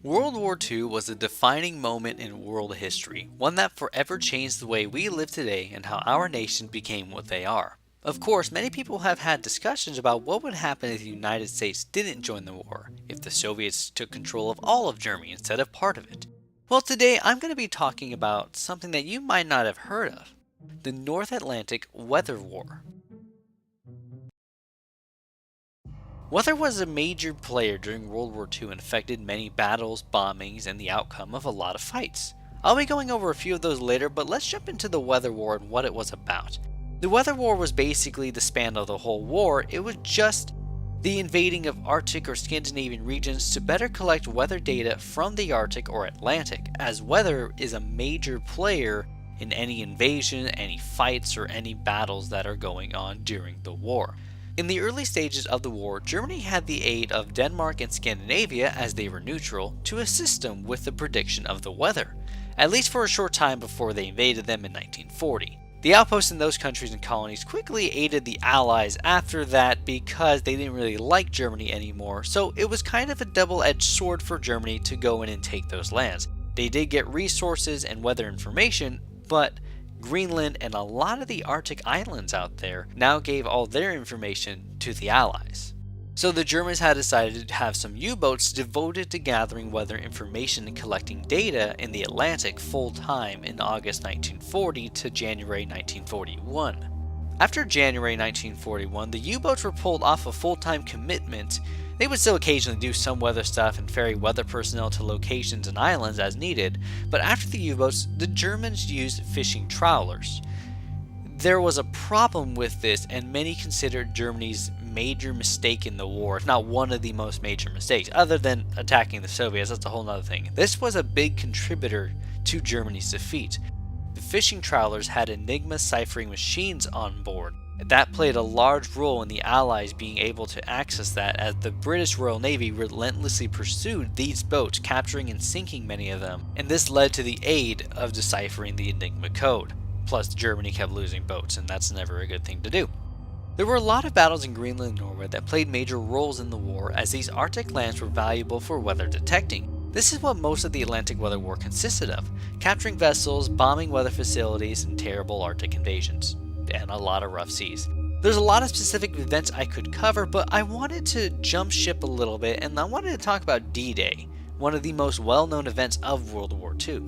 World War II was a defining moment in world history, one that forever changed the way we live today and how our nation became what they are. Of course, many people have had discussions about what would happen if the United States didn't join the war, if the Soviets took control of all of Germany instead of part of it. Well, today I'm going to be talking about something that you might not have heard of, the North Atlantic Weather War. Weather was a major player during World War II and affected many battles, bombings, and the outcome of a lot of fights. I'll be going over a few of those later, but let's jump into the Weather War and what it was about. The Weather War was basically the span of the whole war. It was just the invading of Arctic or Scandinavian regions to better collect weather data from the Arctic or Atlantic, as weather is a major player in any invasion, any fights, or any battles that are going on during the war. In the early stages of the war, Germany had the aid of Denmark and Scandinavia, as they were neutral, to assist them with the prediction of the weather, at least for a short time before they invaded them in 1940. The outposts in those countries and colonies quickly aided the Allies after that because they didn't really like Germany anymore, so it was kind of a double-edged sword for Germany to go in and take those lands. They did get resources and weather information, but Greenland and a lot of the Arctic islands out there now gave all their information to the Allies. So the Germans had decided to have some U-boats devoted to gathering weather information and collecting data in the Atlantic full-time in August 1940 to January 1941. After January 1941, the U-boats were pulled off a full-time commitment. They would still occasionally do some weather stuff and ferry weather personnel to locations and islands as needed, but after the U-boats, the Germans used fishing trawlers. There was a problem with this, and many considered Germany's major mistake in the war, if not one of the most major mistakes, other than attacking the Soviets. That's a whole other thing. This was a big contributor to Germany's defeat. The fishing trawlers had Enigma ciphering machines on board. That played a large role in the Allies being able to access that, as the British Royal Navy relentlessly pursued these boats, capturing and sinking many of them, and this led to the aid of deciphering the Enigma code. Plus, Germany kept losing boats, and that's never a good thing to do. There were a lot of battles in Greenland and Norway that played major roles in the war, as these Arctic lands were valuable for weather detecting. This is what most of the Atlantic Weather War consisted of: capturing vessels, bombing weather facilities, and terrible Arctic invasions, and a lot of rough seas. There's a lot of specific events I could cover, but I wanted to jump ship a little bit, and I wanted to talk about D-Day, one of the most well-known events of World War II.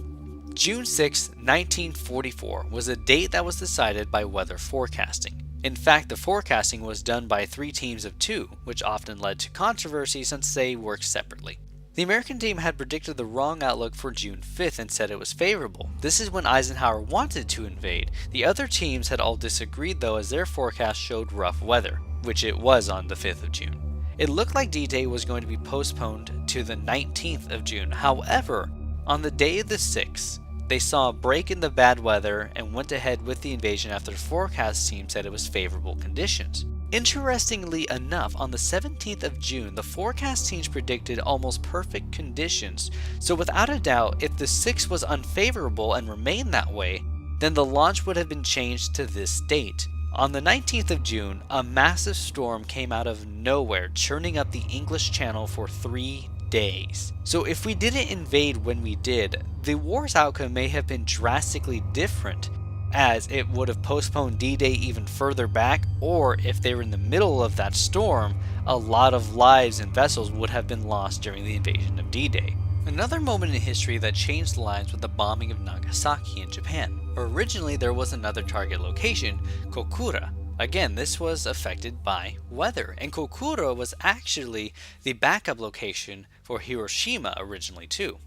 June 6, 1944 was a date that was decided by weather forecasting. In fact, the forecasting was done by 3 teams of 2, which often led to controversy since they worked separately. The American team had predicted the wrong outlook for June 5th and said it was favorable. This is when Eisenhower wanted to invade. The other teams had all disagreed though, as their forecast showed rough weather, which it was on the 5th of June. It looked like D-Day was going to be postponed to the 19th of June. However, on the day of the 6th, they saw a break in the bad weather and went ahead with the invasion after the forecast team said it was favorable conditions. Interestingly enough, on the 17th of June, the forecast teams predicted almost perfect conditions, so without a doubt, if the 6th was unfavorable and remained that way, then the launch would have been changed to this date. On the 19th of June, a massive storm came out of nowhere, churning up the English Channel for 3 days. So if we didn't invade when we did, the war's outcome may have been drastically different, as it would have postponed D-Day even further back, or if they were in the middle of that storm, a lot of lives and vessels would have been lost during the invasion of D-Day. Another moment in history that changed lives was the bombing of Nagasaki in Japan. Originally there was another target location, Kokura. Again, this was affected by weather, and Kokura was actually the backup location for Hiroshima originally too.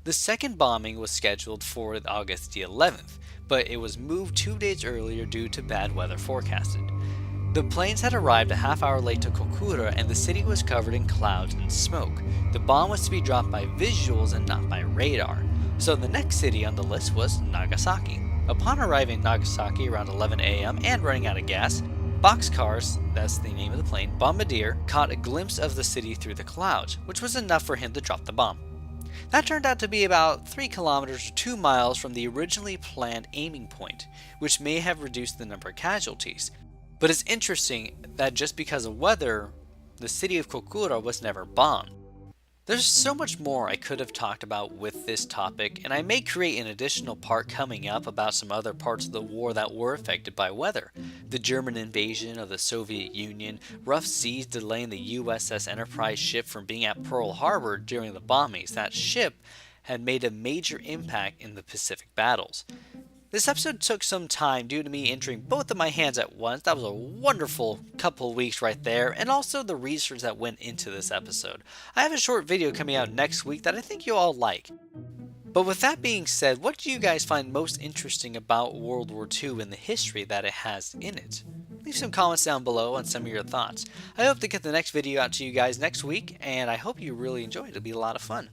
The second bombing was scheduled for August the 11th, but it was moved 2 days earlier due to bad weather forecasted. The planes had arrived a half hour late to Kokura, and the city was covered in clouds and smoke. The bomb was to be dropped by visuals and not by radar, so the next city on the list was Nagasaki. Upon arriving in Nagasaki around 11 a.m. and running out of gas, boxcars, that's the name of the plane, Bombardier, caught a glimpse of the city through the clouds, which was enough for him to drop the bomb. That turned out to be about 3 kilometers or 2 miles from the originally planned aiming point, which may have reduced the number of casualties. But it's interesting that just because of weather, the city of Kokura was never bombed. There's so much more I could have talked about with this topic, and I may create an additional part coming up about some other parts of the war that were affected by weather. The German invasion of the Soviet Union, rough seas delaying the USS Enterprise ship from being at Pearl Harbor during the bombings. That ship had made a major impact in the Pacific battles. This episode took some time due to me injuring both of my hands at once. That was a wonderful couple weeks right there, and also the research that went into this episode. I have a short video coming out next week that I think you'll all like. But with that being said, what do you guys find most interesting about World War II and the history that it has in it? Leave some comments down below on some of your thoughts. I hope to get the next video out to you guys next week, and I hope you really enjoy it. It'll be a lot of fun.